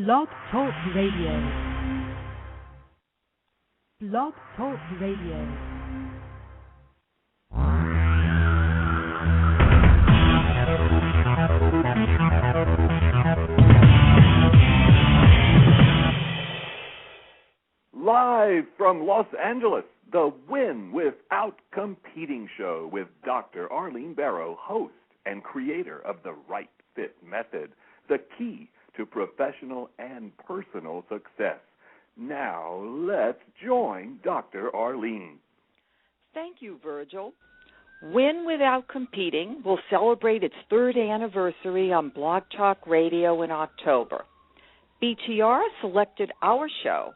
Blog Talk Radio. Blog Talk Radio. Live from Los Angeles, the Win Without Competing Show with Dr. Arlene Barrow, host and creator of the Right Fit Method, the key to professional and personal success. Now, let's join Dr. Arlene. Thank you, Virgil. Win Without Competing will celebrate its third anniversary on Blog Talk Radio in October. BTR selected our show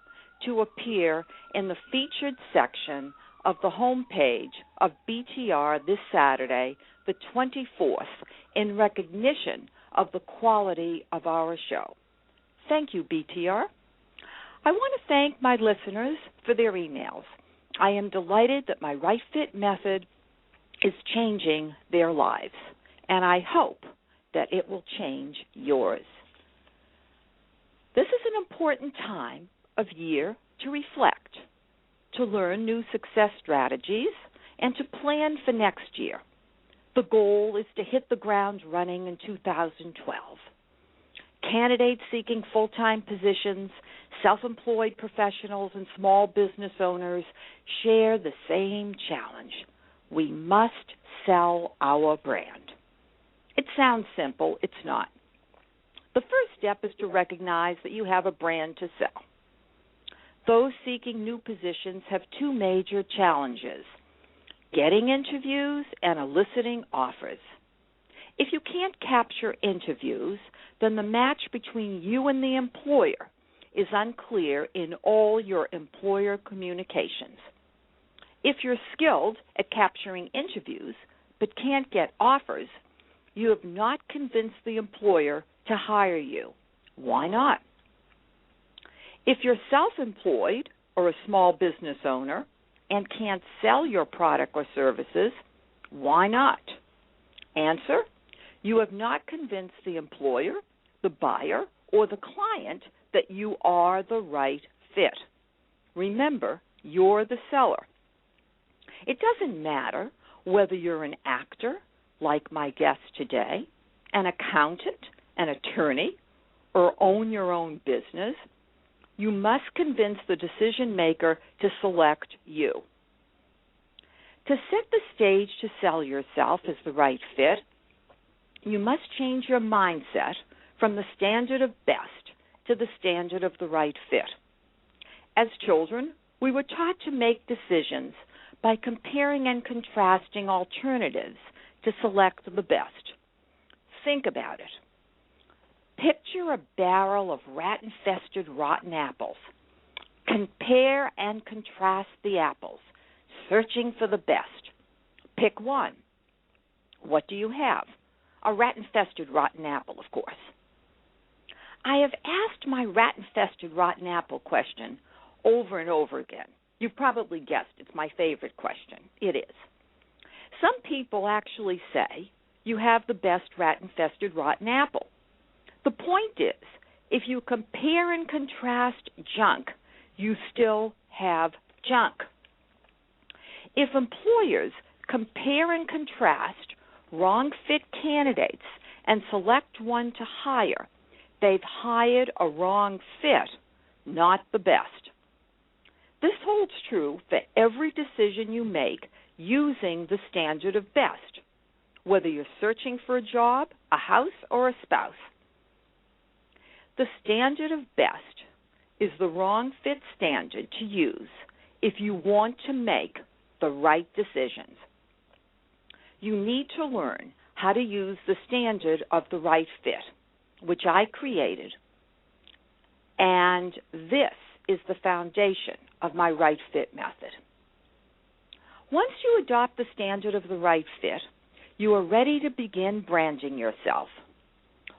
to appear in the featured section of the homepage of BTR this Saturday, the 24th, in recognition of the quality of our show. Thank you, BTR. I want to thank my listeners for their emails. I am delighted that my Right Fit method is changing their lives, and I hope that it will change yours. This is an important time of year to reflect, to learn new success strategies, and to plan for next year. The goal is to hit the ground running in 2012. Candidates seeking full-time positions, self-employed professionals, and small business owners share the same challenge. We must sell our brand. It sounds simple. It's not. The first step is to recognize that you have a brand to sell. Those seeking new positions have two major challenges: getting interviews and eliciting offers. If you can't capture interviews, then the match between you and the employer is unclear in all your employer communications. If you're skilled at capturing interviews but can't get offers, you have not convinced the employer to hire you. Why not? If you're self-employed or a small business owner and can't sell your product or services, why not? Answer: you have not convinced the employer, the buyer, or the client that you are the right fit. Remember, you're the seller. It doesn't matter whether you're an actor, like my guest today, an accountant, an attorney, or own your own business. You must convince the decision maker to select you. To set the stage to sell yourself as the right fit, you must change your mindset from the standard of best to the standard of the right fit. As children, we were taught to make decisions by comparing and contrasting alternatives to select the best. Think about it. Picture a barrel of rat-infested rotten apples. Compare and contrast the apples, searching for the best. Pick one. What do you have? A rat-infested rotten apple, of course. I have asked my rat-infested rotten apple question over and over again. You've probably guessed it's my favorite question. It is. Some people actually say you have the best rat-infested rotten apple. The point is, if you compare and contrast junk, you still have junk. If employers compare and contrast wrong-fit candidates and select one to hire, they've hired a wrong fit, not the best. This holds true for every decision you make using the standard of best, whether you're searching for a job, a house, or a spouse. The standard of best is the wrong fit standard to use if you want to make the right decisions. You need to learn how to use the standard of the right fit, which I created, and this is the foundation of my Right Fit method. Once you adopt the standard of the right fit, you are ready to begin branding yourself.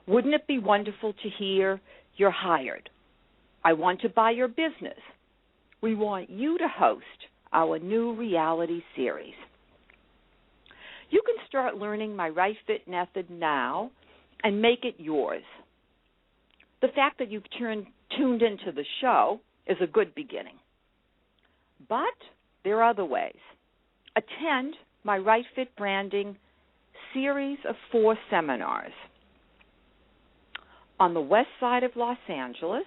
Wouldn't it be wonderful to hear, "You're hired. I want to buy your business. We want you to host our new reality series." You can start learning my Right Fit method now and make it yours. The fact that you've tuned into the show is a good beginning. But there are other ways. Attend my Right Fit Branding series of 4 seminars on the west side of Los Angeles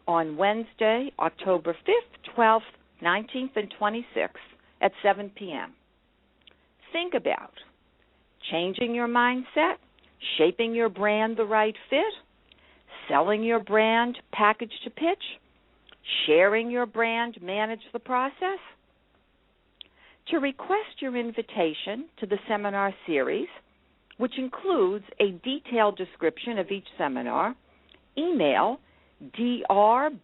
on Wednesday, October 5th, 12th, 19th, and 26th at 7 p.m. Think about changing your mindset, shaping your brand the right fit, selling your brand package to pitch, sharing your brand, manage the process. To request your invitation to the seminar series, which includes a detailed description of each seminar, email DRBARRO,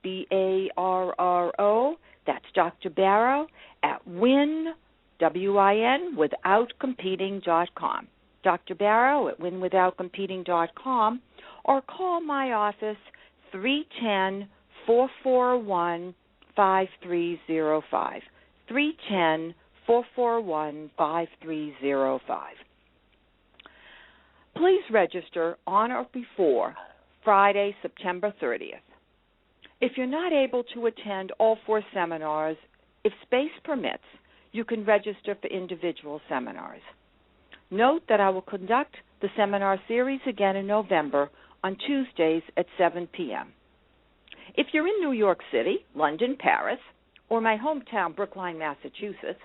that's Dr. Barrow, at winwithoutcompeting.com. Dr. Barrow at winwithoutcompeting.com, or call my office 310-441-5305. 310-441-5305. Please register on or before Friday, September 30th. If you're not able to attend all 4 seminars, if space permits, you can register for individual seminars. Note that I will conduct the seminar series again in November on Tuesdays at 7 p.m. If you're in New York City, London, Paris, or my hometown, Brookline, Massachusetts,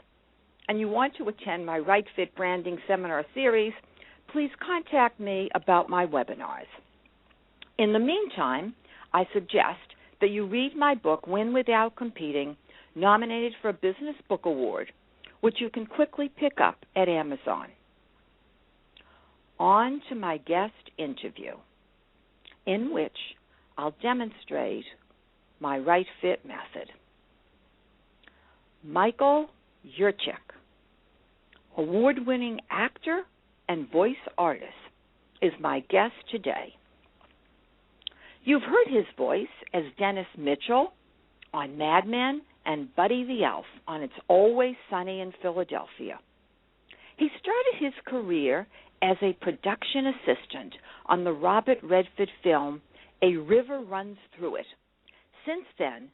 and you want to attend my Right Fit Branding Seminar Series, please contact me about my webinars. In the meantime, I suggest that you read my book, Win Without Competing, nominated for a Business Book Award, which you can quickly pick up at Amazon. On to my guest interview, in which I'll demonstrate my Right Fit method. Michael Yurchak, award-winning actor and voice artist, is my guest today. You've heard his voice as Dennis Mitchell on Mad Men and Buddy the Elf on It's Always Sunny in Philadelphia. He started his career as a production assistant on the Robert Redford film A River Runs Through It. Since then,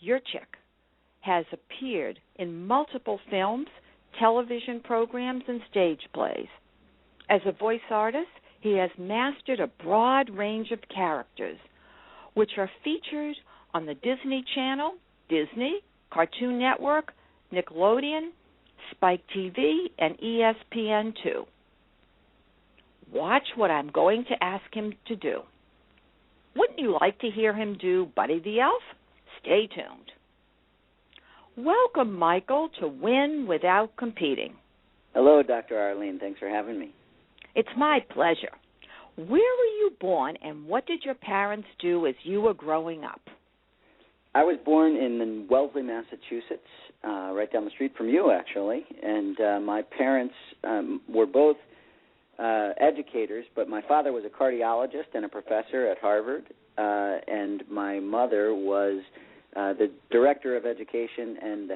Yurchak has appeared in multiple films, television programs, and stage plays. As a voice artist, he has mastered a broad range of characters, which are featured on the Disney Channel, Disney, Cartoon Network, Nickelodeon, Spike TV, and ESPN2. Watch what I'm going to ask him to do. Wouldn't you like to hear him do Buddy the Elf? Stay tuned. Welcome, Michael, to Win Without Competing. Hello, Dr. Arlene. Thanks for having me. It's my pleasure. Where were you born, and what did your parents do as you were growing up? I was born in Wellesley, Massachusetts, right down the street from you, actually. And my parents were both educators, but my father was a cardiologist and a professor at Harvard, and my mother was the director of education and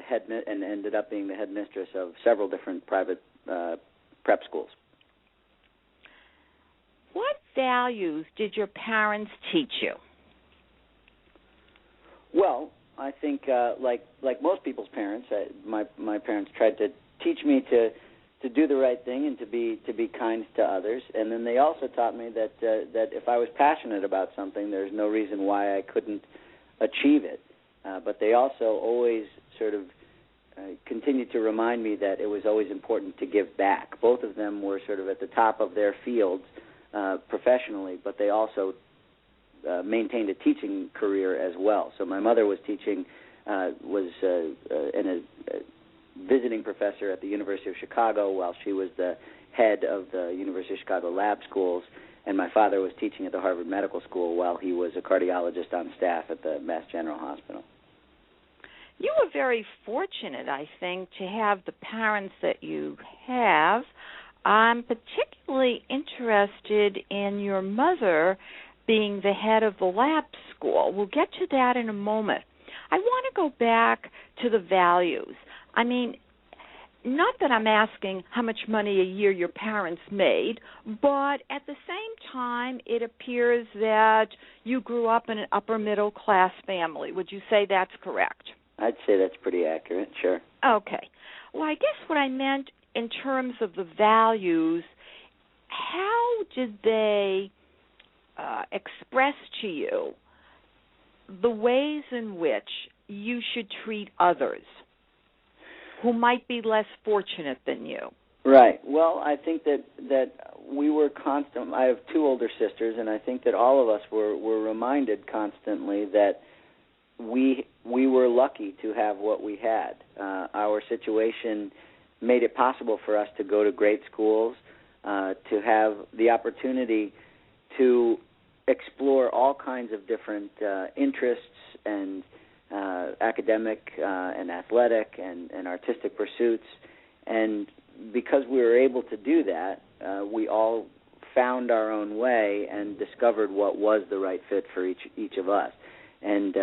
and ended up being the headmistress of several different private prep schools. What values did your parents teach you? Well, I think like most people's parents, my parents tried to teach me to do the right thing and to be kind to others, and then they also taught me that if I was passionate about something, there's no reason why I couldn't achieve it. But they also always sort of continued to remind me that it was always important to give back. Both of them were sort of at the top of their fields professionally, but they also maintained a teaching career as well. So my mother was teaching, was a visiting professor at the University of Chicago while she was the head of the University of Chicago lab schools, and my father was teaching at the Harvard Medical School while he was a cardiologist on staff at the Mass General Hospital. You were very fortunate, I think, to have the parents that you have. I'm particularly interested in your mother being the head of the lab school. We'll get to that in a moment. I want to go back to the values. I mean, not that I'm asking how much money a year your parents made, but at the same time, it appears that you grew up in an upper middle class family. Would you say that's correct? I'd say that's pretty accurate, sure. Okay. Well, I guess what I meant in terms of the values, how did they express to you the ways in which you should treat others who might be less fortunate than you? Right. Well, I think that we were constant. I have two older sisters, and I think that all of us were reminded constantly that we were lucky to have what we had. Our situation made it possible for us to go to great schools, to have the opportunity to explore all kinds of different interests and academic and athletic and artistic pursuits. And because we were able to do that, we all found our own way and discovered what was the right fit for each of us. And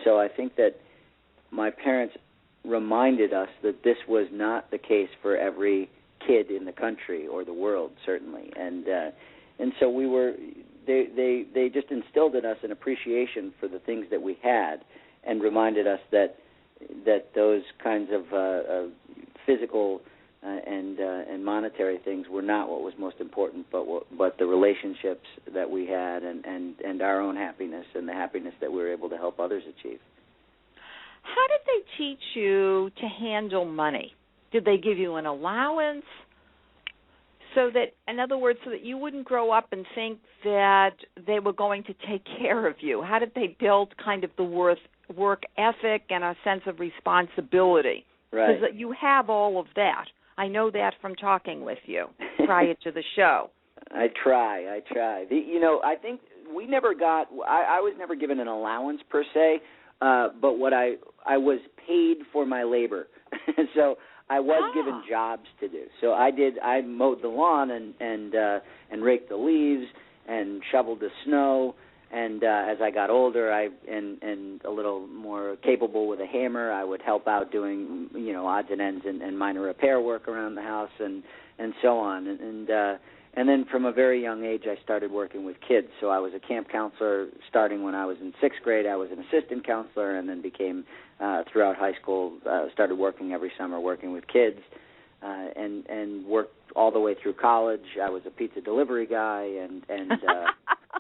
so I think that my parents reminded us that this was not the case for every kid in the country or the world, certainly. And so we were. They just instilled in us an appreciation for the things that we had, and reminded us that those kinds of physical and monetary things were not what was most important, but the relationships that we had and our own happiness and the happiness that we were able to help others achieve. How did they teach you to handle money? Did they give you an allowance? So that, in other words, so that you wouldn't grow up and think that they were going to take care of you? How did they build kind of the work ethic and a sense of responsibility? Right. Because you have all of that. I know that from talking with you prior to the show. I try. I think we never got. I was never given an allowance per se, but what I was paid for my labor. So I was given jobs to do. So I mowed the lawn and raked the leaves and shoveled the snow. And as I got older, and a little more capable with a hammer, I would help out doing odds and ends and minor repair work around the house and so on. And then from a very young age, I started working with kids. So I was a camp counselor starting when I was in 6th grade. I was an assistant counselor, and then became throughout high school, started working every summer working with kids, and worked all the way through college. I was a pizza delivery guy and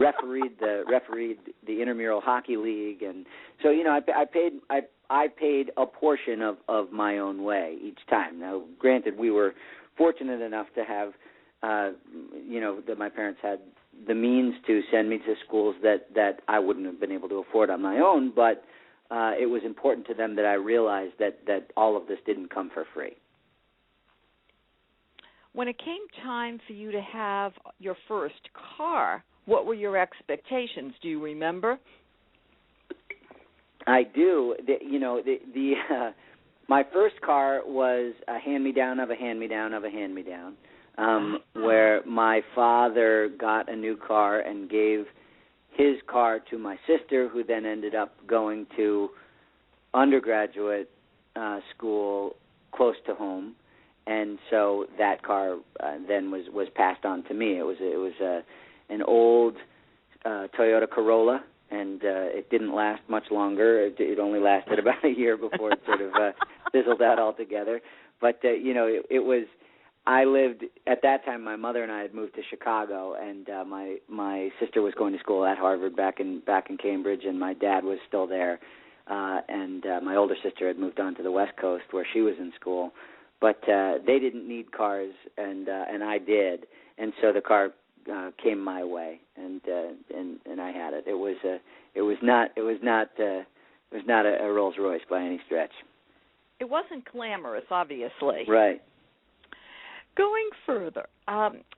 refereed the intramural hockey league, and so I paid a portion of my own way each time. Now, granted, we were fortunate enough to have that my parents had the means to send me to schools that I wouldn't have been able to afford on my own, but it was important to them that I realized that all of this didn't come for free. When it came time for you to have your first car, what were your expectations? Do you remember? I do. My first car was a hand-me-down of a hand-me-down of a hand-me-down, where my father got a new car and gave his car to my sister, who then ended up going to undergraduate school close to home, and so that car then was passed on to me. It was an old Toyota Corolla, and it didn't last much longer. It only lasted about a year before it sort of fizzled out altogether. But it was. I lived at that time. My mother and I had moved to Chicago, and my sister was going to school at Harvard back in Cambridge, and my dad was still there, and my older sister had moved on to the West Coast where she was in school. But they didn't need cars, and I did, and so the car came my way, and I had it. It was not a Rolls Royce by any stretch. It wasn't glamorous, obviously. Right. Going further,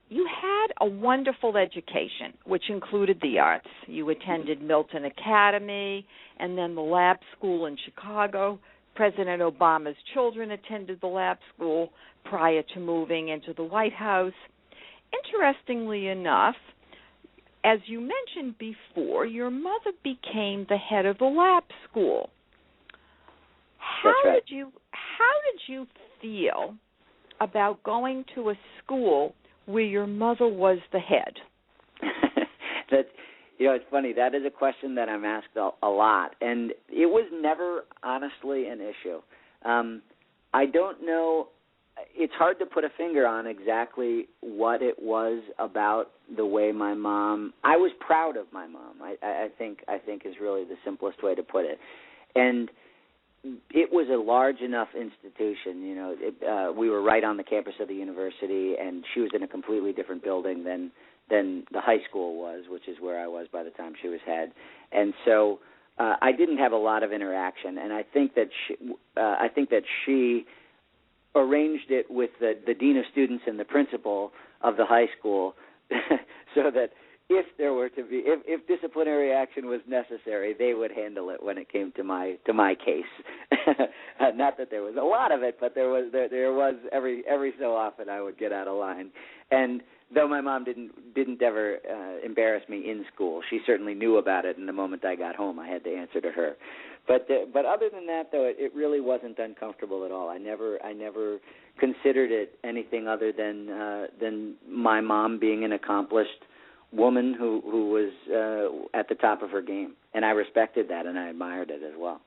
you had a wonderful education, which included the arts. You attended Milton Academy and then the Lab School in Chicago. President Obama's children attended the Lab School prior to moving into the White House. Interestingly enough, as you mentioned before, your mother became the head of the Lab School. That's right. How did you feel about going to a school where your mother was the head? That, it's funny. That is a question that I'm asked a lot, and it was never honestly an issue. I don't know. It's hard to put a finger on exactly what it was about the way my mom. I was proud of my mom. I think is really the simplest way to put it, and it was a large enough institution. We were right on the campus of the university, and she was in a completely different building than the high school was, which is where I was by the time she was head. And so I didn't have a lot of interaction, and I think that she arranged it with the dean of students and the principal of the high school so that if there were to be, if disciplinary action was necessary, they would handle it when it came to my case. Not that there was a lot of it, but there was every so often I would get out of line. And though my mom didn't ever embarrass me in school, she certainly knew about it. And the moment I got home, I had to answer to her. But other than that, though, it really wasn't uncomfortable at all. I never considered it anything other than my mom being an accomplished woman who was at the top of her game, and I respected that and I admired it as well.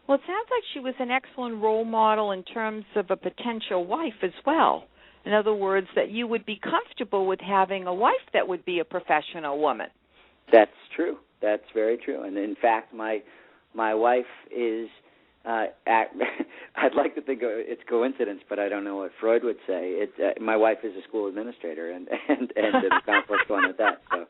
Well, it sounds like she was an excellent role model in terms of a potential wife as well. In other words, that you would be comfortable with having a wife that would be a professional woman. That's true. That's very true. And in fact, my wife is. I'd like to think it's coincidence, but I don't know what Freud would say. My wife is a school administrator and an accomplished one at that. So.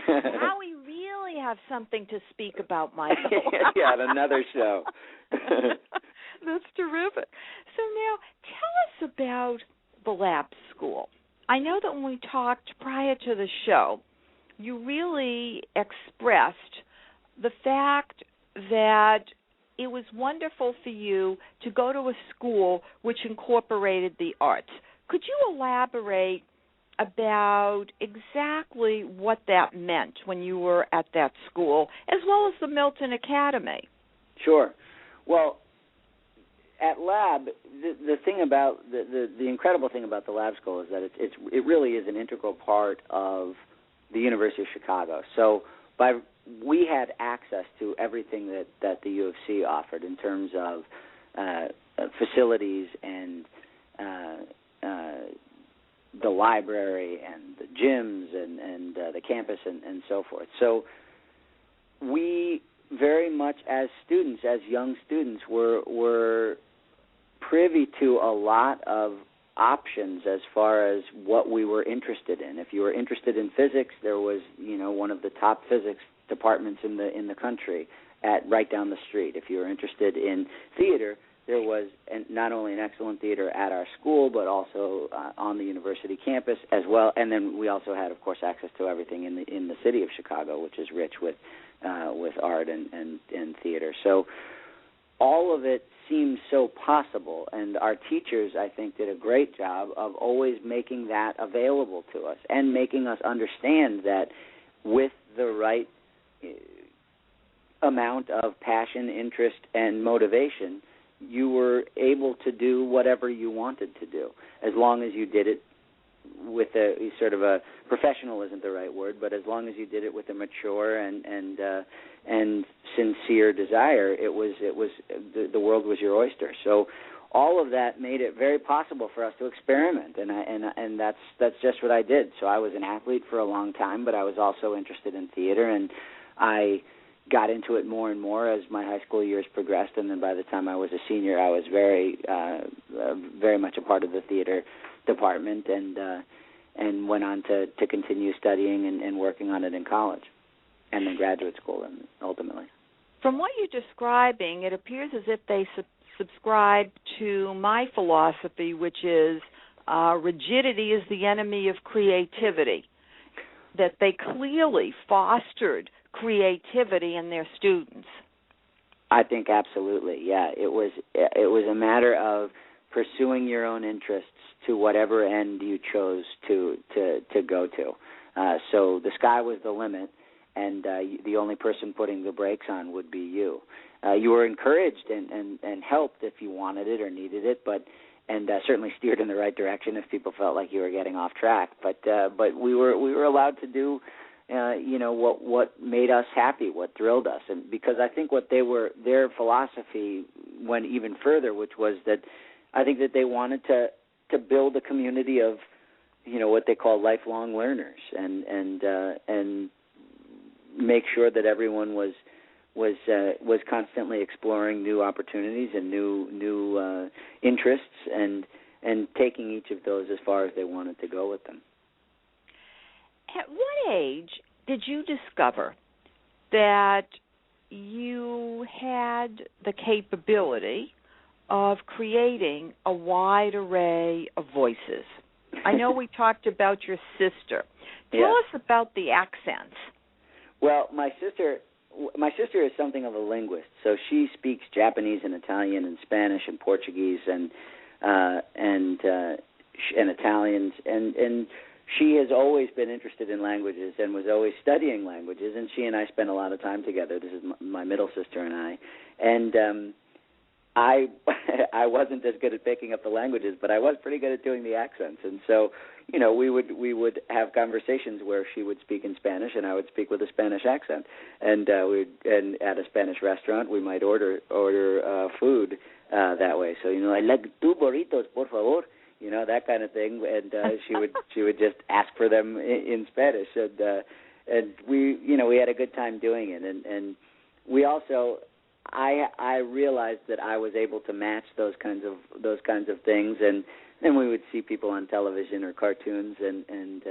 Now we really have something to speak about, Michael. Yeah, another show. That's terrific. So now tell us about the lab school. I know that when we talked prior to the show, you really expressed the fact that it was wonderful for you to go to a school which incorporated the arts. Could you elaborate about exactly what that meant when you were at that school, as well as the Milton Academy? Sure. Well, at Lab, the thing about the incredible thing about the Lab School is that it really is an integral part of the University of Chicago. So we had access to everything that the U of C offered in terms of facilities and the library and the gyms and the campus and so forth. So we very much as students, as young students, were privy to a lot of options as far as what we were interested in. If you were interested in physics, there was one of the top physics departments in the country right down the street. If you were interested in theater, there was not only an excellent theater at our school, but also on the university campus as well. And then we also had, of course, access to everything in the city of Chicago, which is rich with art and theater. So all of it seems so possible, and our teachers, I think, did a great job of always making that available to us and making us understand that with the right amount of passion, interest, and motivation, you were able to do whatever you wanted to do, as long as you did it with a sort of a professional isn't the right word, but as long as you did it with a mature and sincere desire, it was the world was your oyster. So all of that made it very possible for us to experiment, and that's just what I did. So I was an athlete for a long time, but I was also interested in theater, and I got into it more and more as my high school years progressed, and then by the time I was a senior, I was very much a part of the theater department, and went on to continue studying and working on it in college and then graduate school and ultimately. From what you're describing, it appears as if they subscribe to my philosophy, which is rigidity is the enemy of creativity, that they clearly fostered creativity in their students. I think absolutely, yeah. It was a matter of pursuing your own interests to whatever end you chose to go to. So the sky was the limit, and the only person putting the brakes on would be you. You were encouraged and helped if you wanted it or needed it, but certainly steered in the right direction if people felt like you were getting off track. But we were allowed to do, what made us happy, what thrilled us, and because I think their philosophy went even further, which was that I think that they wanted to build a community of, what they call lifelong learners, and make sure that everyone was constantly exploring new opportunities and new interests, and taking each of those as far as they wanted to go with them. At what age did you discover that you had the capability of creating a wide array of voices? I know we talked about your sister. Tell us about the accents. Well, my sister is something of a linguist, so she speaks Japanese and Italian and Spanish and Portuguese and Italians, and she has always been interested in languages and was always studying languages, and she and I spent a lot of time together. This is my middle sister and I, and I wasn't as good at picking up the languages, but I was pretty good at doing the accents, and so we would have conversations where she would speak in Spanish and I would speak with a Spanish accent, and at a Spanish restaurant we might order food that way. So I like 2 burritos, por favor, that kind of thing, and she would just ask for them in Spanish, and we had a good time doing it, and we also. I realized that I was able to match those kinds of things, and then we would see people on television or cartoons and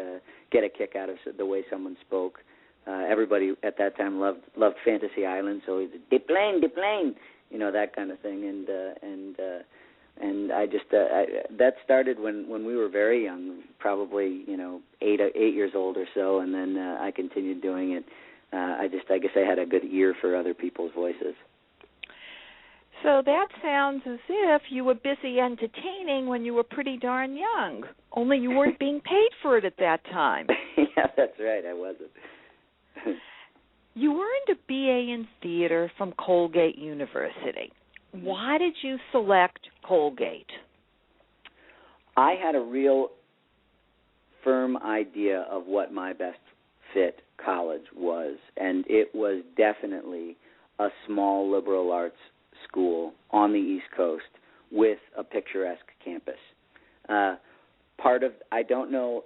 get a kick out of the way someone spoke. Everybody at that time loved Fantasy Island, so it was de plane, that kind of thing, and I just that started when we were very young, probably 8 years old or so, and then I continued doing it. I guess I had a good ear for other people's voices. So that sounds as if you were busy entertaining when you were pretty darn young, only you weren't being paid for it at that time. Yeah, that's right, I wasn't. You earned a BA in theater from Colgate University. Why did you select Colgate? I had a real firm idea of what my best fit college was, and it was definitely a small liberal arts school on the East Coast with a picturesque campus. I don't know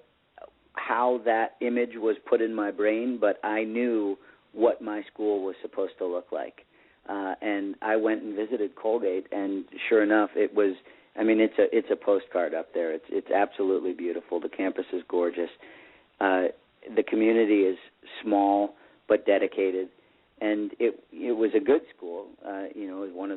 how that image was put in my brain, but I knew what my school was supposed to look like. And I went and visited Colgate, and sure enough, it was. I mean, it's a postcard up there. It's absolutely beautiful. The campus is gorgeous. The community is small but dedicated. And it was a good school, it was one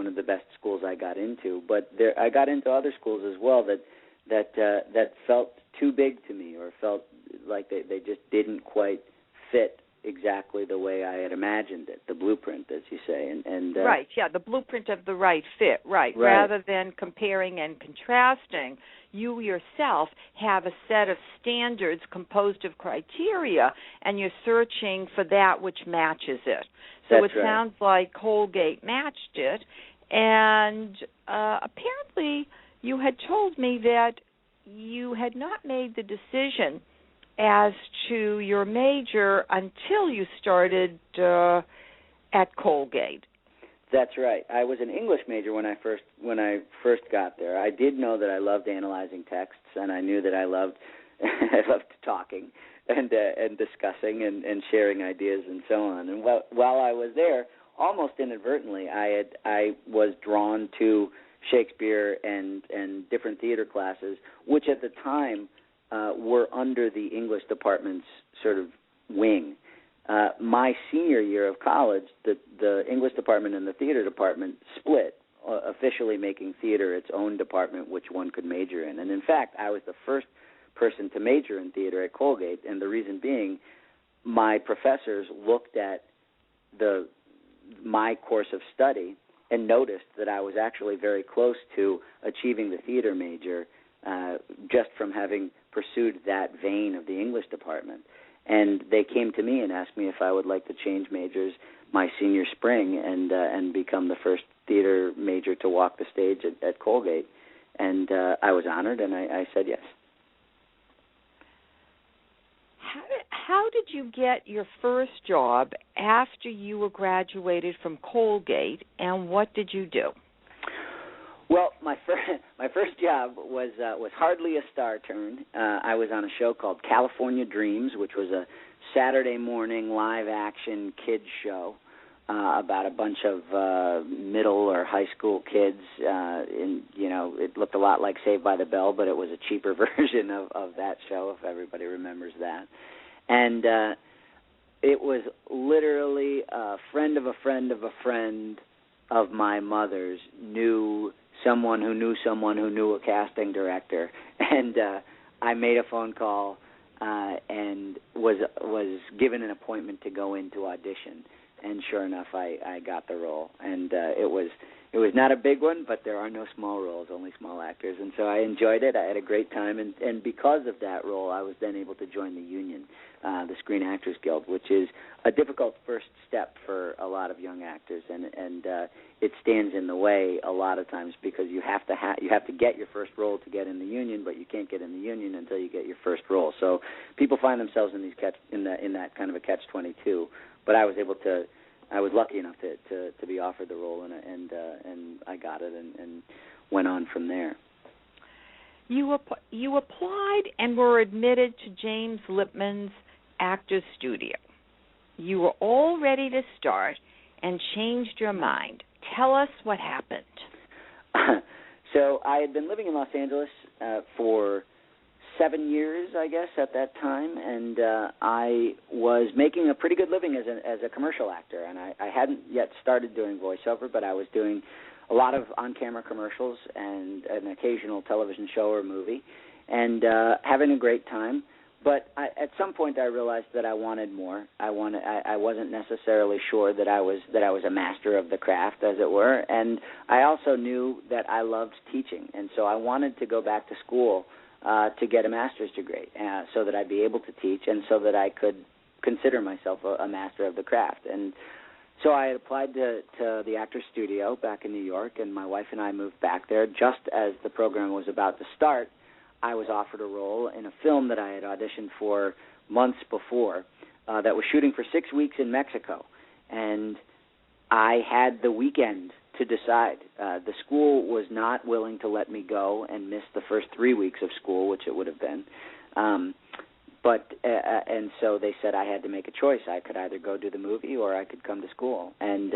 of the best schools I got into. But I got into other schools as well that felt too big to me, or felt like they just didn't quite fit exactly the way I had imagined it, the blueprint, as you say. And right, yeah, the blueprint of the right fit, right. Rather than comparing and contrasting, you yourself have a set of standards composed of criteria, and you're searching for that which matches it. So That's right. Sounds like Colgate matched it, and apparently you had told me that you had not made the decision as to your major until you started at Colgate. That's right. I was an English major when I first got there. I did know that I loved analyzing texts, and I knew that I loved talking and discussing and sharing ideas and so on. And while I was there, almost inadvertently, I was drawn to Shakespeare and different theater classes, which at the time were under the English department's sort of wing. My senior year of college, the English department and the theater department split, officially making theater its own department, which one could major in. And in fact, I was the first person to major in theater at Colgate, and the reason being, my professors looked at my course of study and noticed that I was actually very close to achieving the theater major just from having pursued that vein of the English department. And they came to me and asked me if I would like to change majors my senior spring and become the first theater major to walk the stage at Colgate. and I was honored, and I said yes. How did you get your first job after you were graduated from Colgate, and what did you do? Well, my first job was hardly a star turn. I was on a show called California Dreams, which was a Saturday morning live action kids show about a bunch of middle or high school kids. It looked a lot like Saved by the Bell, but it was a cheaper version of that show, if everybody remembers that. And it was literally a friend of a friend of a friend of my mother's knew someone who knew someone who knew a casting director, and I made a phone call and was given an appointment to go in to audition. And sure enough, I got the role, and it was not a big one, but there are no small roles, only small actors, and so I enjoyed it. I had a great time, and because of that role, I was then able to join the union, the Screen Actors Guild, which is a difficult first step for a lot of young actors, and it stands in the way a lot of times because you have to get your first role to get in the union, but you can't get in the union until you get your first role. So people find themselves in that kind of a catch-22. But I was lucky enough to be offered the role, and I got it, and went on from there. You applied and were admitted to James Lipman's Actors Studio. You were all ready to start and changed your mind. Tell us what happened. So I had been living in Los Angeles for 7 years, I guess, at that time, and I was making a pretty good living as a commercial actor, and I hadn't yet started doing voiceover, but I was doing a lot of on-camera commercials and an occasional television show or movie, and having a great time. But at some point, I realized that I wanted more. I wasn't necessarily sure that I was a master of the craft, as it were, and I also knew that I loved teaching, and so I wanted to go back to school to get a master's degree so that I'd be able to teach and so that I could consider myself a master of the craft. And so I had applied to the Actors Studio back in New York, and my wife and I moved back there. Just as the program was about to start, I was offered a role in a film that I had auditioned for months before that was shooting for 6 weeks in Mexico. And I had the weekend to decide. The school was not willing to let me go and miss the first 3 weeks of school, which it would have been. And so they said I had to make a choice. I could either go do the movie or I could come to school. And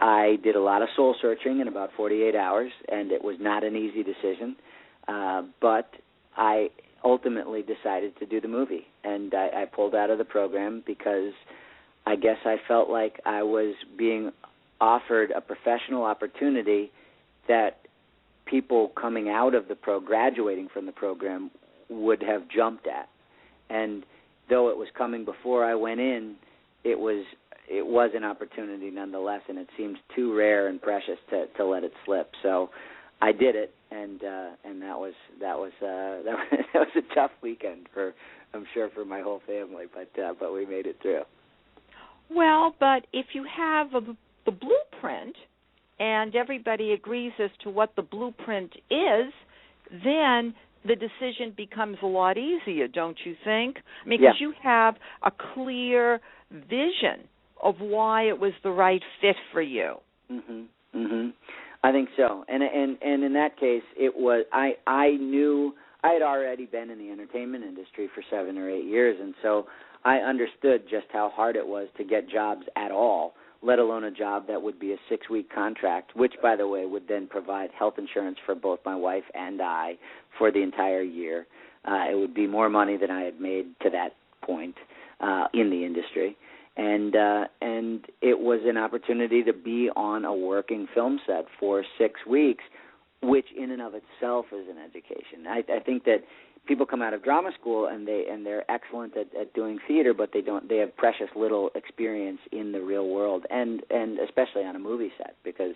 I did a lot of soul searching in about 48 hours, and it was not an easy decision. But I ultimately decided to do the movie, and I pulled out of the program because I guess I felt like I was being offered a professional opportunity that people coming out of the graduating from the program would have jumped at. And though it was coming before I went in, it was an opportunity nonetheless, and it seemed too rare and precious to let it slip. So I did it, and that was a tough weekend I'm sure for my whole family, but we made it through. Well, but if you have the blueprint and everybody agrees as to what the blueprint is, then the decision becomes a lot easier, don't you think? I mean, because you have a clear vision of why it was the right fit for you. Mhm. Mhm. I think so. And in that case, it was I knew I had already been in the entertainment industry for 7 or 8 years, and so I understood just how hard it was to get jobs at all, let alone a job that would be a 6-week contract, which, by the way, would then provide health insurance for both my wife and I for the entire year. It would be more money than I had made to that point in the industry. And it was an opportunity to be on a working film set for 6 weeks, which in and of itself is an education. I think that people come out of drama school and they're excellent at doing theater, but they have precious little experience in the real world, and especially on a movie set, because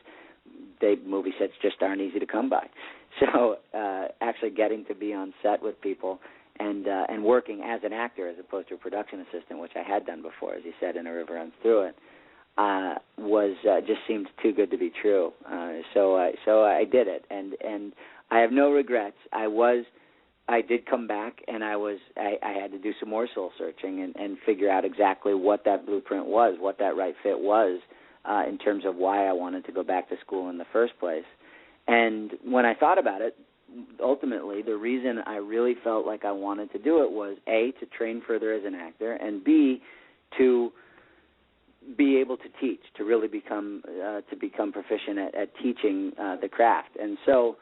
movie sets just aren't easy to come by. So actually getting to be on set with people and working as an actor as opposed to a production assistant, which I had done before, as you said, in A River Runs Through It, was just seemed too good to be true. So I did it, and I have no regrets. I did come back, and I had to do some more soul searching and figure out exactly what that blueprint was, what that right fit was, in terms of why I wanted to go back to school in the first place. And when I thought about it, ultimately, the reason I really felt like I wanted to do it was, A, to train further as an actor, and B, to be able to teach, to really become proficient at teaching the craft. And so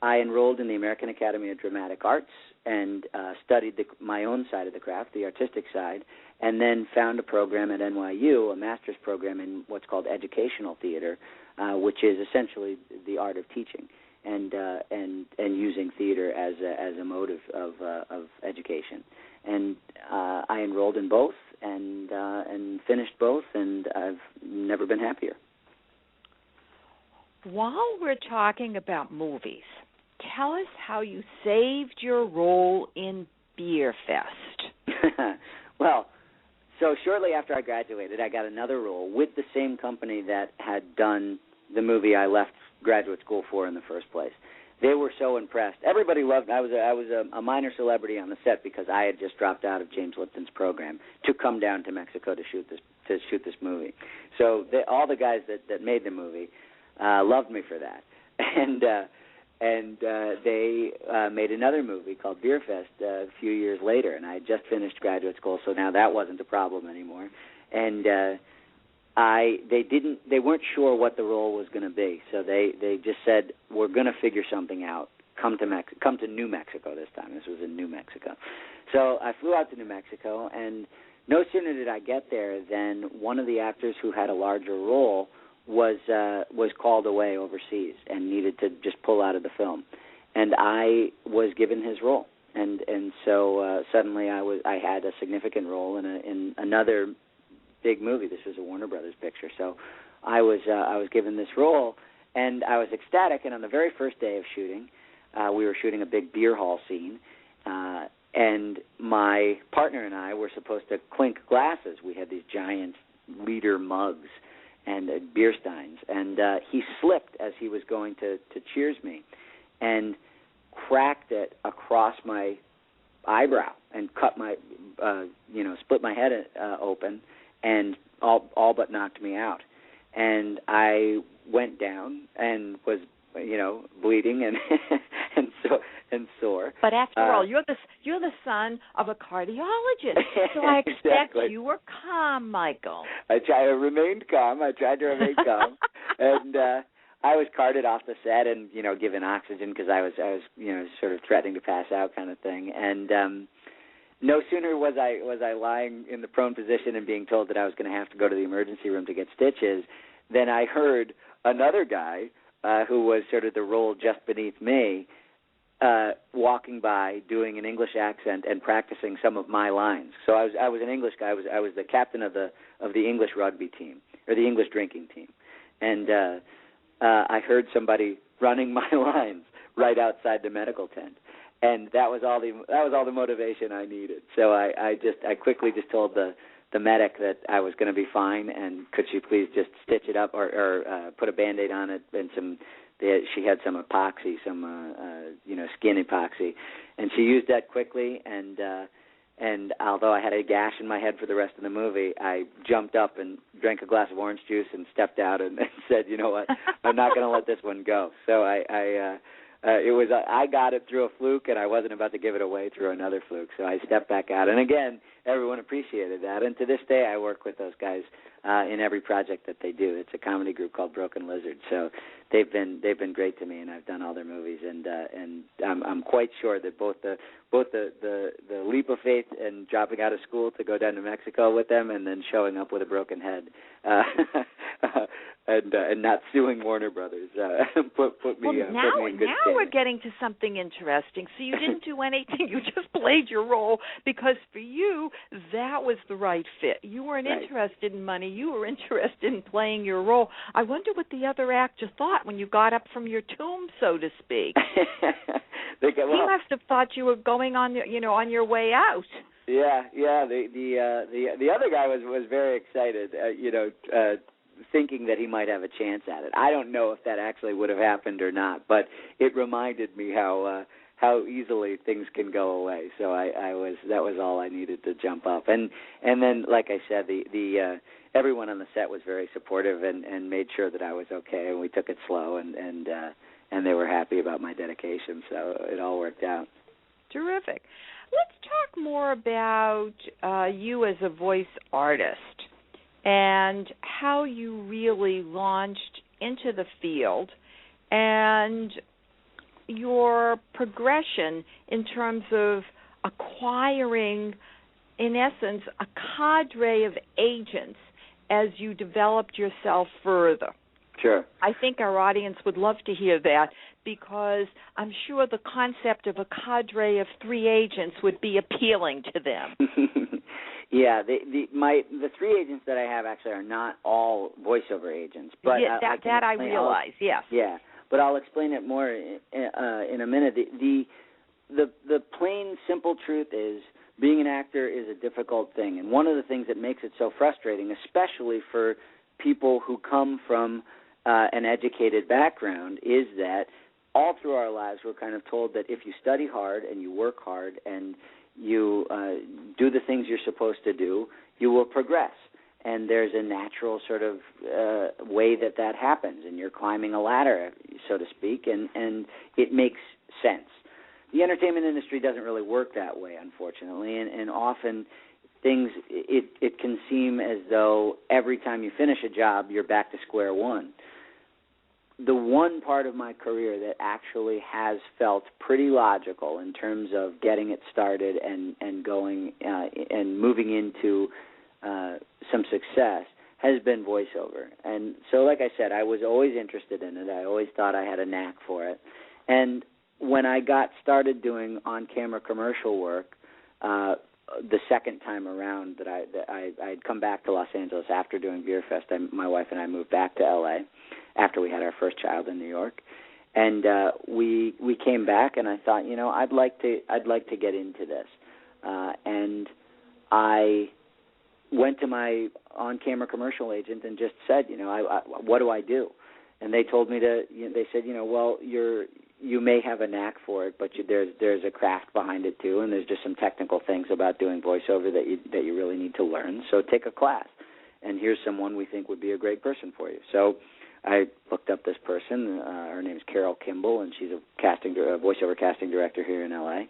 I enrolled in the American Academy of Dramatic Arts and studied my own side of the craft, the artistic side, and then found a program at NYU, a master's program in what's called educational theater, which is essentially the art of teaching and using theater as a mode of education. And I enrolled in both and finished both, and I've never been happier. While we're talking about movies, tell us how you saved your role in Beer Fest. Well, so shortly after I graduated, I got another role with the same company that had done the movie I left graduate school for in the first place. They were so impressed. Everybody loved. I was a minor celebrity on the set because I had just dropped out of James Lipton's program to come down to Mexico to shoot this movie. So all the guys that made the movie loved me for that, and they made another movie called Beer Fest a few years later, and I had just finished graduate school, so now that wasn't a problem anymore. And they weren't sure what the role was going to be, so they just said, we're going to figure something out. Come to New Mexico this time. This was in New Mexico. So I flew out to New Mexico, and no sooner did I get there than one of the actors who had a larger role was called away overseas and needed to just pull out of the film, and I was given his role, and so suddenly I had a significant role in another big movie. This was a Warner Brothers picture, so I was given this role, and I was ecstatic. And on the very first day of shooting, we were shooting a big beer hall scene, and my partner and I were supposed to clink glasses. We had these giant liter mugs and beer steins, and he slipped as he was going to cheers me and cracked it across my eyebrow and cut my split my head open and all but knocked me out. And I went down and was bleeding and sore. But after all, you're the son of a cardiologist, so I expect exactly. you were calm, Michael. I remained calm. I tried to remain calm, and I was carted off the set and given oxygen because I was sort of threatening to pass out, kind of thing. And no sooner was I lying in the prone position and being told that I was going to have to go to the emergency room to get stitches, then I heard another guy who was sort of the role just beneath me, walking by, doing an English accent and practicing some of my lines. So I was an English guy. I was the captain of the English rugby team, or the English drinking team, and I heard somebody running my lines right outside the medical tent, and that was all the motivation I needed. So I quickly just told the medic that I was going to be fine, and could she please just stitch it up or put a Band-Aid on it and she had some epoxy, skin epoxy, and she used that quickly. And although I had a gash in my head for the rest of the movie, I jumped up and drank a glass of orange juice and stepped out and said, you know what, I'm not going to let this one go. So I got it through a fluke, and I wasn't about to give it away through another fluke. So I stepped back out, and again, everyone appreciated that. And to this day, I work with those guys in every project that they do. It's a comedy group called Broken Lizard. So they've been great to me, and I've done all their movies. And I'm quite sure that both the leap of faith and dropping out of school to go down to Mexico with them, and then showing up with a broken head. And not suing Warner Brothers put me in good now we're getting to something interesting. So you didn't do anything; you just played your role because for you that was the right fit. You weren't interested in money; you were interested in playing your role. I wonder what the other actor thought when you got up from your tomb, so to speak. He must have thought you were going on your way out. Yeah. The other guy was very excited. thinking that he might have a chance at it. I don't know if that actually would have happened or not, but it reminded me how easily things can go away. So that was all I needed to jump up. And then, like I said, the everyone on the set was very supportive and made sure that I was okay, and we took it slow, and they were happy about my dedication. So it all worked out. Terrific. Let's talk more about you as a voice artist and how you really launched into the field and your progression in terms of acquiring, in essence, a cadre of agents as you developed yourself further. Sure. I think our audience would love to hear that, because I'm sure the concept of a cadre of 3 agents would be appealing to them. Yeah, the 3 agents that I have actually are not all voiceover agents. But yeah, I realize, yes. Yeah, but I'll explain it more in a minute. The plain, simple truth is being an actor is a difficult thing, and one of the things that makes it so frustrating, especially for people who come from an educated background, is that all through our lives we're kind of told that if you study hard and you work hard and you do the things you're supposed to do, you will progress. And there's a natural sort of way that happens, and you're climbing a ladder, so to speak, and it makes sense. The entertainment industry doesn't really work that way, unfortunately, and often things, it can seem as though every time you finish a job, you're back to square one. The one part of my career that actually has felt pretty logical in terms of getting it started and going and moving into some success has been voiceover. And so, like I said, I was always interested in it. I always thought I had a knack for it. And when I got started doing on-camera commercial work, the second time around that I'd come back to Los Angeles after doing Beer Fest, my wife and I moved back to L.A. after we had our first child in New York, and we came back, and I thought, I'd like to get into this, and I went to my on-camera commercial agent and just said, what do I do? And they told me they said, well, you may have a knack for it, but there's a craft behind it too, and there's just some technical things about doing voiceover that you really need to learn. So take a class, and here's someone we think would be a great person for you. So I looked up this person. Her name's Carol Kimball, and she's a voiceover casting director here in L.A.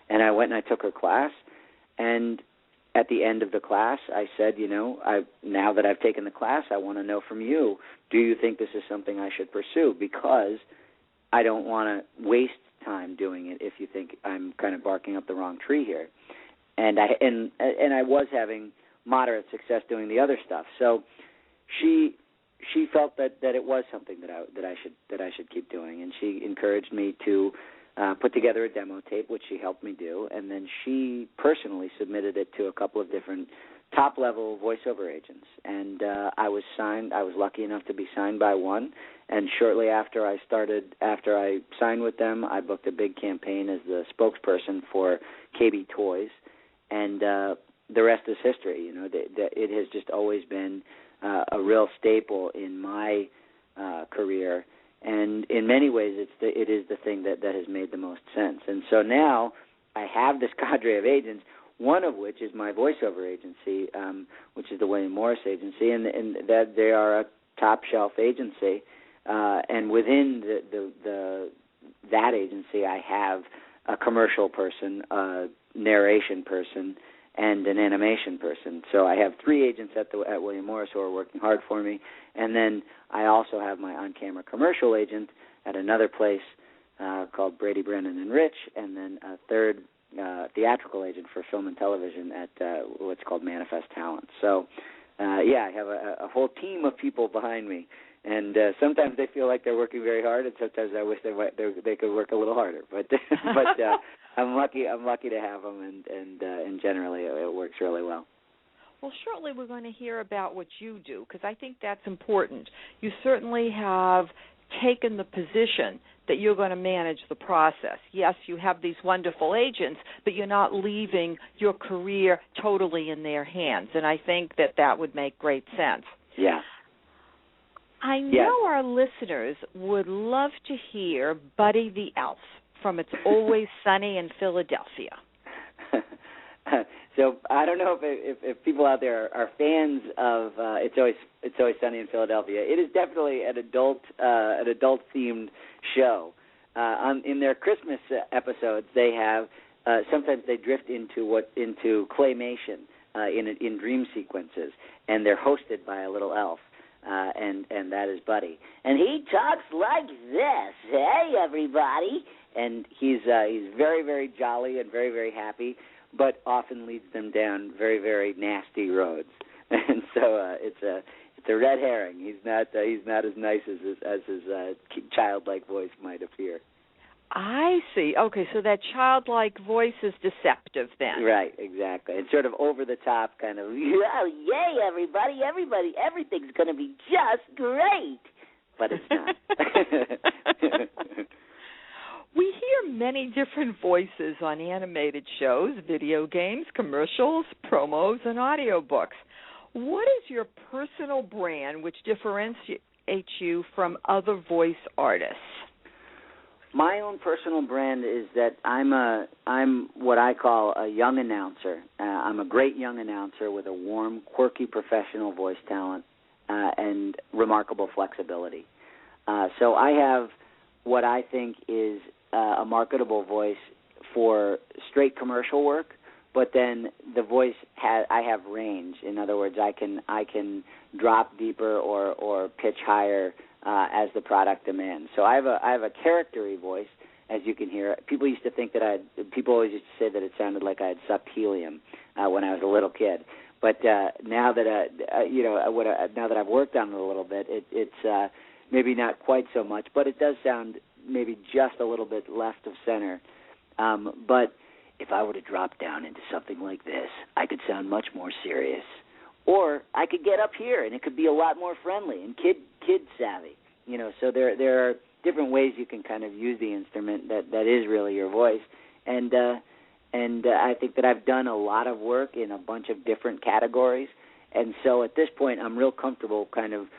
And I went and I took her class, and at the end of the class, I said, now that I've taken the class, I want to know from you, do you think this is something I should pursue? Because I don't want to waste time doing it if you think I'm kind of barking up the wrong tree here. And I was having moderate success doing the other stuff. So she felt that it was something that I should keep doing, and she encouraged me to put together a demo tape, which she helped me do, and then she personally submitted it to a couple of different top-level voiceover agents, and I was signed. I was lucky enough to be signed by one, and shortly after I signed with them, I booked a big campaign as the spokesperson for KB Toys, and the rest is history. It has just always been a real staple in my career, and in many ways it is the thing that has made the most sense. And so now I have this cadre of agents, one of which is my voiceover agency, which is the William Morris Agency, and that they are a top-shelf agency. And within that agency, I have a commercial person, a narration person, and an animation person. So I have 3 agents at William Morris who are working hard for me, and then I also have my on-camera commercial agent at another place called Brady, Brennan, and Rich, and then a third theatrical agent for film and television at what's called Manifest Talent. So, I have a whole team of people behind me, and sometimes they feel like they're working very hard, and sometimes I wish they could work a little harder. But I'm lucky to have them, and generally it works really well. Well, shortly we're going to hear about what you do, because I think that's important. You certainly have taken the position that you're going to manage the process. Yes, you have these wonderful agents, but you're not leaving your career totally in their hands, and I think that would make great sense. Yeah. I know our listeners would love to hear Buddy the Elf from It's Always Sunny in Philadelphia. So I don't know if people out there are fans of It's Always Sunny in Philadelphia. It is definitely an adult themed show. In their Christmas episodes, they have sometimes they drift into claymation in dream sequences, and they're hosted by a little elf. And that is Buddy, and he talks like this. Hey, everybody! And he's very, very jolly and very, very happy, but often leads them down very, very nasty roads. And so it's a red herring. He's not as nice as his childlike voice might appear. I see. Okay, so that childlike voice is deceptive then. Right, exactly. It's sort of over the top kind of, oh, yay, everybody, everything's going to be just great. But it's not. We hear many different voices on animated shows, video games, commercials, promos, and audiobooks. What is your personal brand which differentiates you from other voice artists? My own personal brand is that I'm what I call a young announcer. I'm a great young announcer with a warm, quirky professional voice talent and remarkable flexibility. So I have what I think is a marketable voice for straight commercial work, but then the voice I have range. In other words, I can drop deeper or pitch higher as the product demands. So I have a charactery voice, as you can hear. People used to think that people always used to say that it sounded like I had sucked helium when I was a little kid. But now that now that I've worked on it a little bit, it's maybe not quite so much, but it does sound maybe just a little bit left of center. But if I were to drop down into something like this, I could sound much more serious. Or I could get up here, and it could be a lot more friendly and kid savvy. So there are different ways you can kind of use the instrument that is really your voice. And I think that I've done a lot of work in a bunch of different categories. And so at this point, I'm real comfortable kind of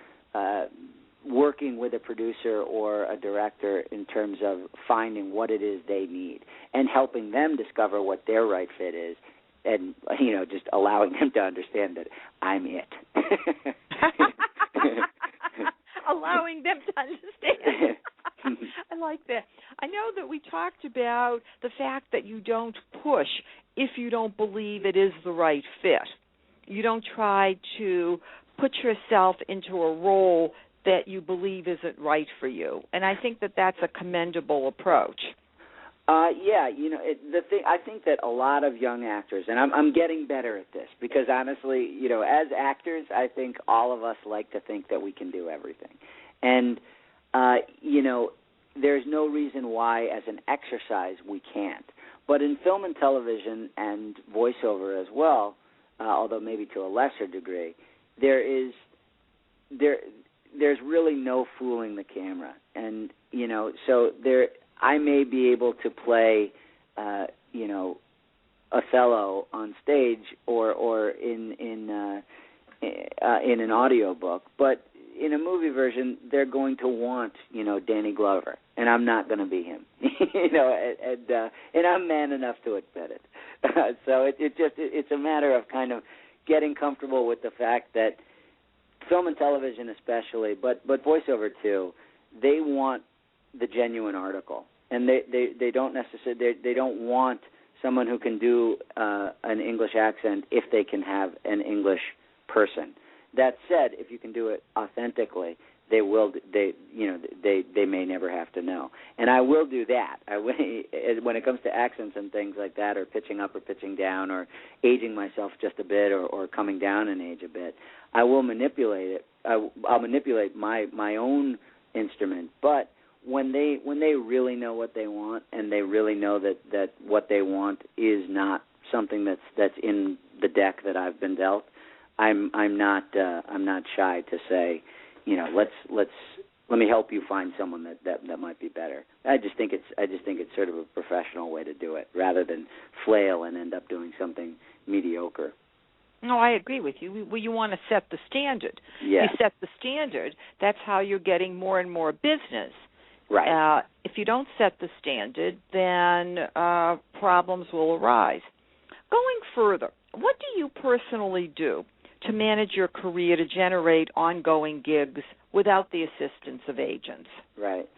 working with a producer or a director in terms of finding what it is they need and helping them discover what their right fit is. And, just allowing them to understand that I'm it. Allowing them to understand. I like that. I know that we talked about the fact that you don't push if you don't believe it is the right fit. You don't try to put yourself into a role that you believe isn't right for you. And I think that that's a commendable approach. I think that a lot of young actors, and I'm getting better at this because honestly, as actors, I think all of us like to think that we can do everything. And, there's no reason why as an exercise we can't. But in film and television and voiceover as well, although maybe to a lesser degree, there's really no fooling the camera. And, so I may be able to play, Othello on stage or in an audiobook, but in a movie version, they're going to want, Danny Glover, and I'm not going to be him, and I'm man enough to admit it. So it's a matter of kind of getting comfortable with the fact that film and television especially, but voiceover too, they want the genuine article, and they don't necessarily they don't want someone who can do an English accent if they can have an English person. That said, if you can do it authentically, they will. They may never have to know, and I will do that. When it comes to accents and things like that, or pitching up or pitching down, or aging myself just a bit, or coming down in age a bit, I will manipulate it. I'll manipulate my own instrument, but when they really know what they want, and they really know that what they want is not something that's in the deck that I've been dealt, I'm not shy to say, let me help you find someone that might be better. I just think it's sort of a professional way to do it, rather than flail and end up doing something mediocre. No, I agree with you. Well, you want to set the standard. Yeah. You set the standard, that's how you're getting more and more business. Right. If you don't set the standard, then problems will arise. Going further, what do you personally do to manage your career to generate ongoing gigs without the assistance of agents? Right.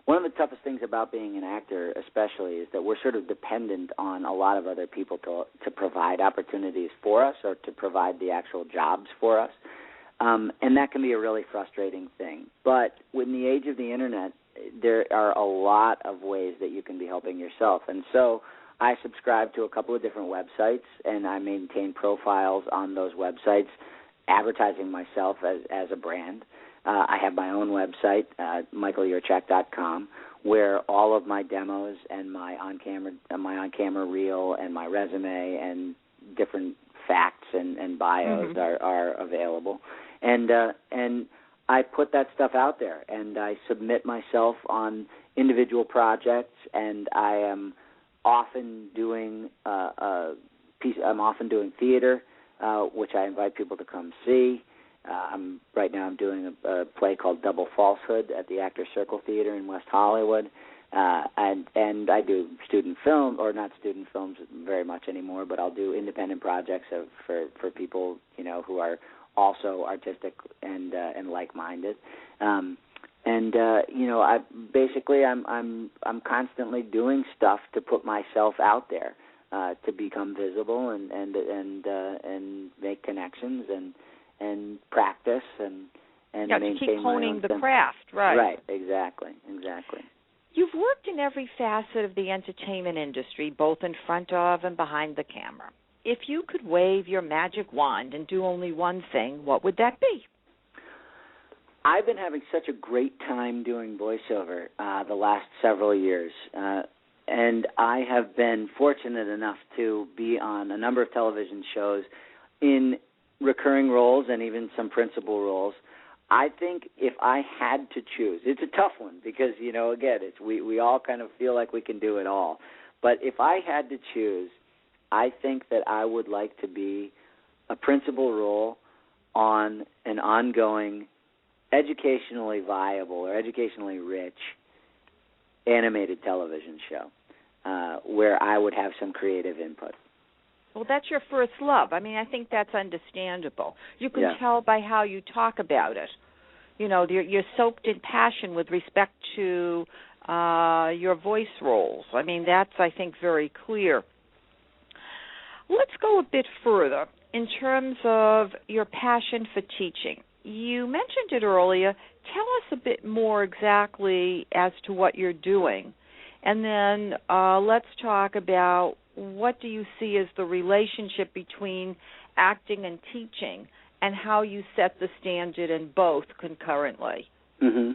One of the toughest things about being an actor especially is that we're sort of dependent on a lot of other people to provide opportunities for us or to provide the actual jobs for us. And that can be a really frustrating thing. But in the age of the Internet, there are a lot of ways that you can be helping yourself. And so I subscribe to a couple of different websites, and I maintain profiles on those websites, advertising myself as a brand. I have my own website, michaelyurchak.com, where all of my demos and my on-camera reel and my resume and different facts and bios are available. And I put that stuff out there, and I submit myself on individual projects, and I am often doing I'm often doing theater, which I invite people to come see. Right now I'm doing a play called Double Falsehood at the Actors Circle Theater in West Hollywood, and I do student film, or not student films very much anymore, but I'll do independent projects for people who are also artistic and like-minded. I'm constantly doing stuff to put myself out there, to become visible and make connections and practice and maintain to keep honing the sense. craft, right? Right, exactly. You've worked in every facet of the entertainment industry, both in front of and behind the camera. If you could wave your magic wand and do only one thing, what would that be? I've been having such a great time doing voiceover the last several years, and I have been fortunate enough to be on a number of television shows in recurring roles and even some principal roles. I think if I had to choose, it's a tough one because, again, we all kind of feel like we can do it all. But if I had to choose, I think that I would like to be a principal role on an ongoing, educationally viable or educationally rich animated television show where I would have some creative input. Well, that's your first love. I mean, I think that's understandable. You can tell by how you talk about it. You're soaked in passion with respect to your voice roles. I mean, that's, I think, very clear. Let's go a bit further in terms of your passion for teaching. You mentioned it earlier. Tell us a bit more exactly as to what you're doing. And then let's talk about what do you see as the relationship between acting and teaching and how you set the standard in both concurrently. Mm-hmm.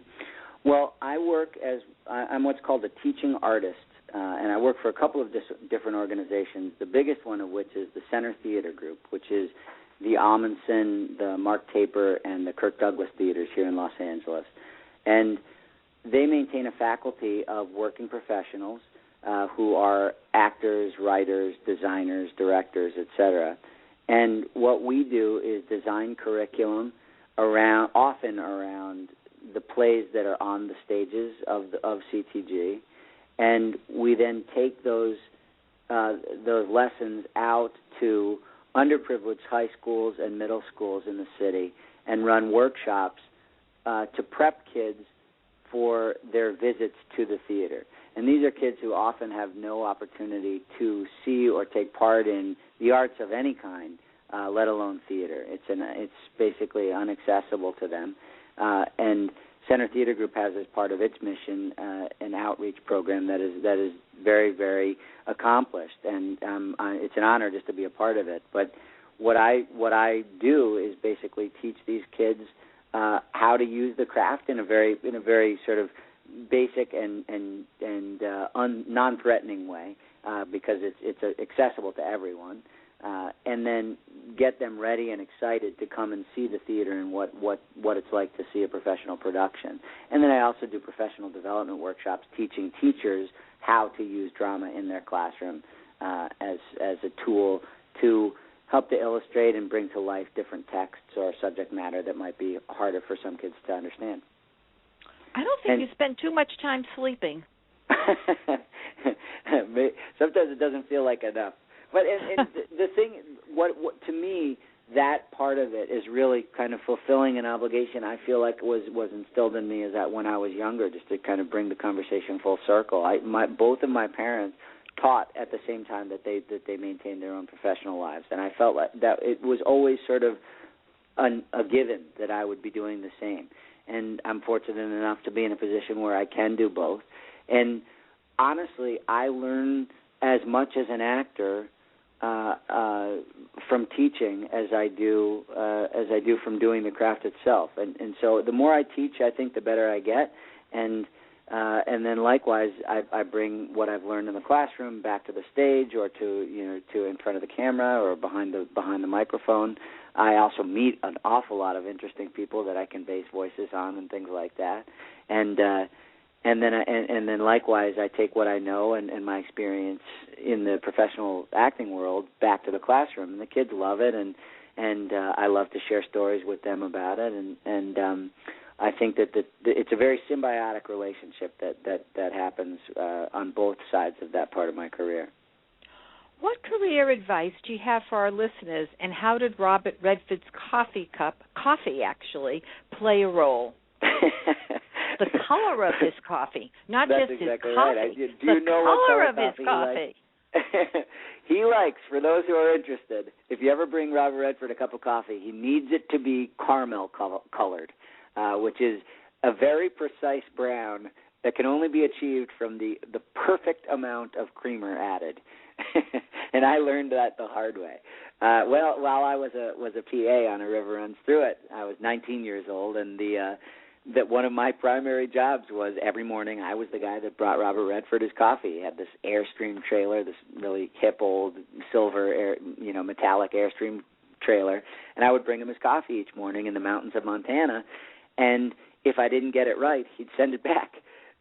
Well, I'm what's called a teaching artist, and I work for a couple of different organizations, the biggest one of which is the Center Theater Group, which is the Amundsen, the Mark Taper, and the Kirk Douglas theaters here in Los Angeles. And they maintain a faculty of working professionals who are actors, writers, designers, directors, etc. And what we do is design curriculum often around the plays that are on the stages of CTG, and we then take those lessons out to underprivileged high schools and middle schools in the city and run workshops to prep kids for their visits to the theater. And these are kids who often have no opportunity to see or take part in the arts of any kind, let alone theater. It's basically inaccessible to them. And Center Theater Group has as part of its mission an outreach program that is very, very accomplished, and it's an honor just to be a part of it. But what I do is basically teach these kids how to use the craft in a very sort of basic and non-threatening way, because it's accessible to everyone, and then get them ready and excited to come and see the theater and what it's like to see a professional production. And then I also do professional development workshops teaching teachers how to use drama in their classroom as a tool to help to illustrate and bring to life different texts or subject matter that might be harder for some kids to understand. I don't think you spend too much time sleeping. Sometimes it doesn't feel like enough. But and the thing, what to me, that part of it is really kind of fulfilling an obligation I feel like was instilled in me is that when I was younger, just to kind of bring the conversation full circle. Both of my parents taught at the same time that they maintained their own professional lives, and I felt like that it was always sort of a given that I would be doing the same. And I'm fortunate enough to be in a position where I can do both. And honestly, I learn as much as an actor from teaching as I do from doing the craft itself. And so the more I teach, I think the better I get. And then likewise, I bring what I've learned in the classroom back to the stage, or to in front of the camera, or behind the microphone. I also meet an awful lot of interesting people that I can base voices on and things like that. And then likewise, I take what I know and my experience in the professional acting world back to the classroom, and the kids love it, and I love to share stories with them about it, and I think that it's a very symbiotic relationship that happens on both sides of that part of my career. What career advice do you have for our listeners, and how did Robert Redford's coffee actually play a role? The color of his coffee, not That's just exactly his coffee. Right. Do you know color what color of his coffee. He likes, for those who are interested, if you ever bring Robert Redford a cup of coffee, he needs it to be caramel colored, which is a very precise brown that can only be achieved from the perfect amount of creamer added. And I learned that the hard way. While I was a PA on A River Runs Through It, I was 19 years old, and that one of my primary jobs was every morning I was the guy that brought Robert Redford his coffee. He had this Airstream trailer, this really hip old silver metallic Airstream trailer, and I would bring him his coffee each morning in the mountains of Montana, and if I didn't get it right, he'd send it back.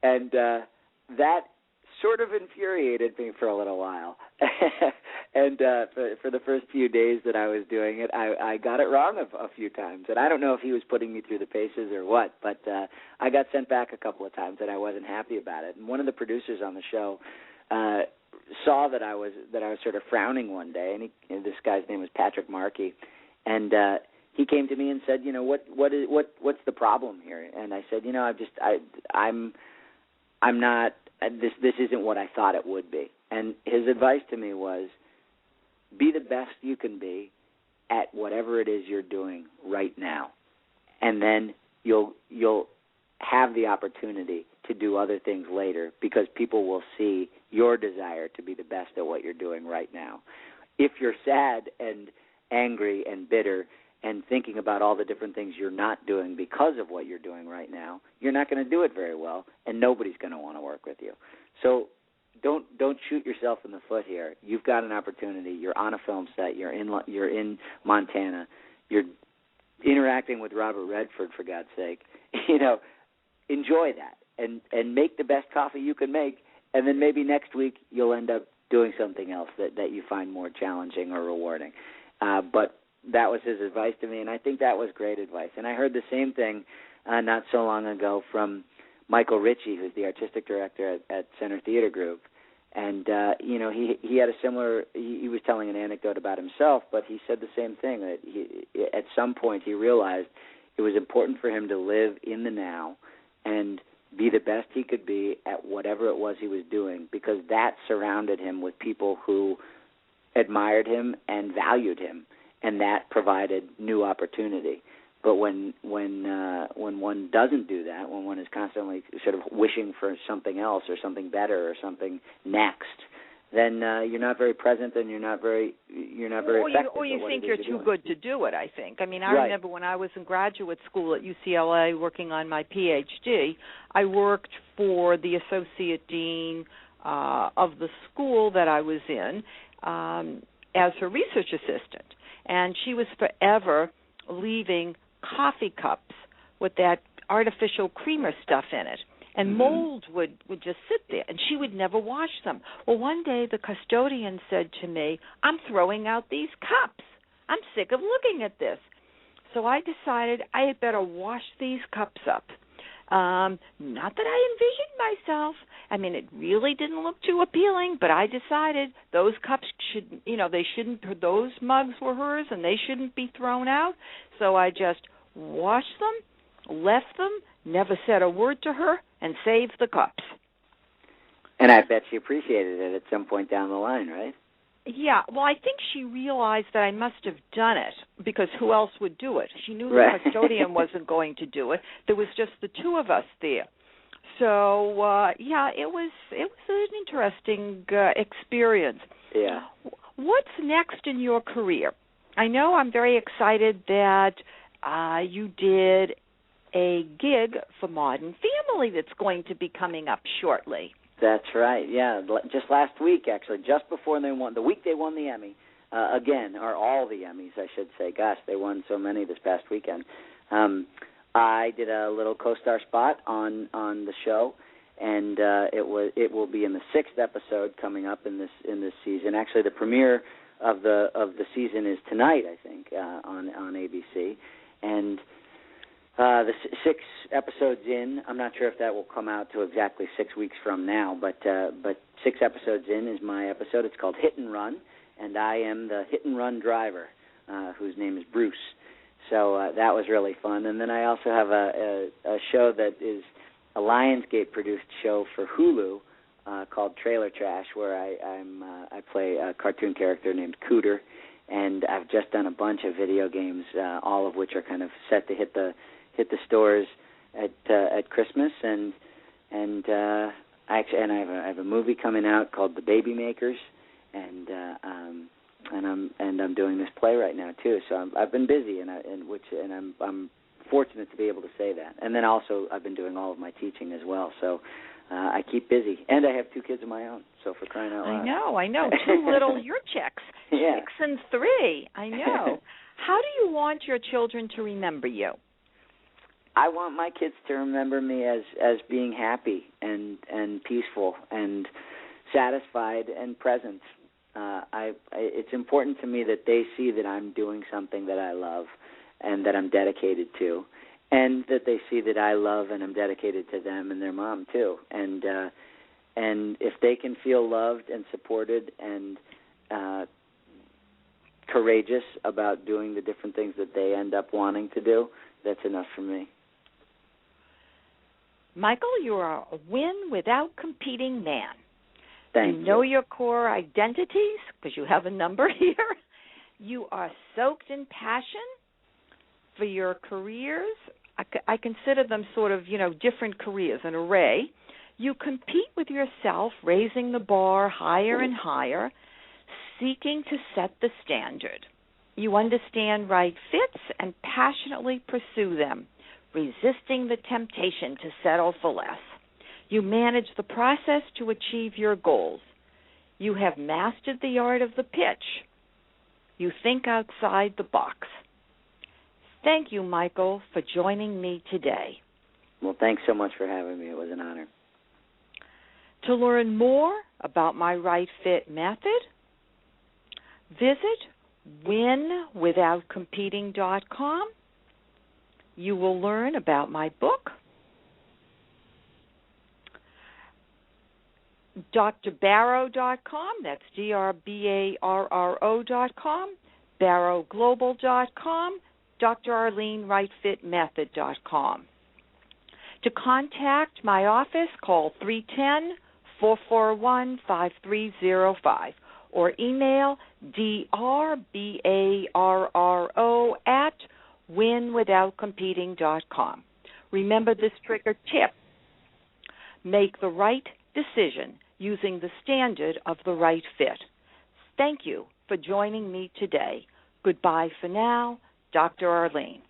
And that sort of infuriated me for a little while. And for the first few days that I was doing it, I got it wrong a few times. And I don't know if he was putting me through the paces or what, but I got sent back a couple of times and I wasn't happy about it. And one of the producers on the show saw that I was sort of frowning one day, and this guy's name was Patrick Markey, and he came to me and said, what's the problem here? And I said, I'm not. This isn't what I thought it would be. And his advice to me was, be the best you can be at whatever it is you're doing right now, and then you'll have the opportunity to do other things later, because people will see your desire to be the best at what you're doing right now. If you're sad and angry and bitter and thinking about all the different things you're not doing because of what you're doing right now, you're not going to do it very well, and nobody's going to want to work with you. So don't shoot yourself in the foot here. You've got an opportunity. You're on a film set. You're in Montana. You're interacting with Robert Redford, for God's sake. Enjoy that and make the best coffee you can make, and then maybe next week you'll end up doing something else that you find more challenging or rewarding. But that was his advice to me, and I think that was great advice. And I heard the same thing not so long ago from Michael Ritchie, who's the artistic director at Center Theater Group. And, he had a similar, he was telling an anecdote about himself, but he said the same thing, that at some point he realized it was important for him to live in the now and be the best he could be at whatever it was he was doing, because that surrounded him with people who admired him and valued him, and that provided new opportunity. But when one doesn't do that, when one is constantly sort of wishing for something else or something better or something next, then you're not very present and you're not very effective. Or you think you're too good to do it, I think. I mean, I Right. remember when I was in graduate school at UCLA working on my PhD, I worked for the associate dean of the school that I was in as her research assistant. And she was forever leaving coffee cups with that artificial creamer stuff in it. And mold would just sit there, and she would never wash them. Well, one day the custodian said to me, I'm throwing out these cups. I'm sick of looking at this. So I decided I had better wash these cups up. Not that I envisioned myself. I mean, it really didn't look too appealing, but I decided those cups those mugs were hers and they shouldn't be thrown out. So I just washed them, left them, never said a word to her, and saved the cups. And I bet she appreciated it at some point down the line, right? Yeah, well, I think she realized that I must have done it because who else would do it? She knew Right. the custodian wasn't going to do it. There was just the two of us there. So, it was an interesting experience. Yeah. What's next in your career? I know I'm very excited that you did a gig for Modern Family that's going to be coming up shortly. That's right. Yeah, just last week, actually, just before they won, the week they won the Emmy, again, or all the Emmys, I should say. Gosh, they won so many this past weekend. I did a little co-star spot on the show, and it will be in the 6th episode coming up in this season. Actually, the premiere of the season is tonight, I think, on ABC, and. The 6 episodes in, I'm not sure if that will come out to exactly 6 weeks from now, but 6 episodes in is my episode. It's called Hit and Run, and I am the hit and run driver, whose name is Bruce. So that was really fun. And then I also have a show that is a Lionsgate-produced show for Hulu called Trailer Trash, where I play a cartoon character named Cooter, and I've just done a bunch of video games, all of which are kind of set to hit the stores at Christmas, and I have a movie coming out called The Baby Makers, and I'm doing this play right now too. So I've been busy, and I'm fortunate to be able to say that. And then also I've been doing all of my teaching as well. So I keep busy, and I have 2 kids of my own. So for crying out loud, I know, 2 little Yurchaks, yeah. 6 and 3. I know. How do you want your children to remember you? I want my kids to remember me as being happy and peaceful and satisfied and present. It's important to me that they see that I'm doing something that I love and that I'm dedicated to, and that they see that I love and I'm dedicated to them and their mom too. And if they can feel loved and supported and courageous about doing the different things that they end up wanting to do, that's enough for me. Michael, you are a win without competing man. Thank you. You know your core identities because you have a number here. You are soaked in passion for your careers. I consider them sort of, different careers, an array. You compete with yourself, raising the bar higher and higher, seeking to set the standard. You understand right fits and passionately pursue them, resisting the temptation to settle for less. You manage the process to achieve your goals. You have mastered the art of the pitch. You think outside the box. Thank you, Michael, for joining me today. Well, thanks so much for having me. It was an honor. To learn more about my Right Fit method, visit winwithoutcompeting.com. You will learn about my book, drbarrow.com, that's drbarro.com, barrowglobal.com, drarlenewrightfitmethod.com. To contact my office, call 310-441-5305 or email drbarro@winwithoutcompeting.com. Remember this trigger tip. Make the right decision using the standard of the right fit. Thank you for joining me today. Goodbye for now, Dr. Arlene.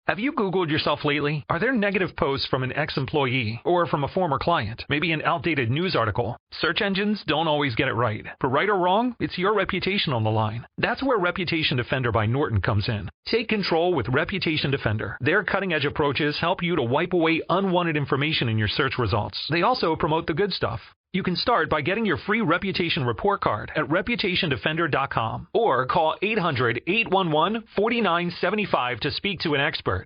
Have you Googled yourself lately? Are there negative posts from an ex-employee or from a former client? Maybe an outdated news article? Search engines don't always get it right. For right or wrong, it's your reputation on the line. That's where Reputation Defender by Norton comes in. Take control with Reputation Defender. Their cutting-edge approaches help you to wipe away unwanted information in your search results. They also promote the good stuff. You can start by getting your free Reputation Report Card at ReputationDefender.com or call 800-811-4975 to speak to an expert.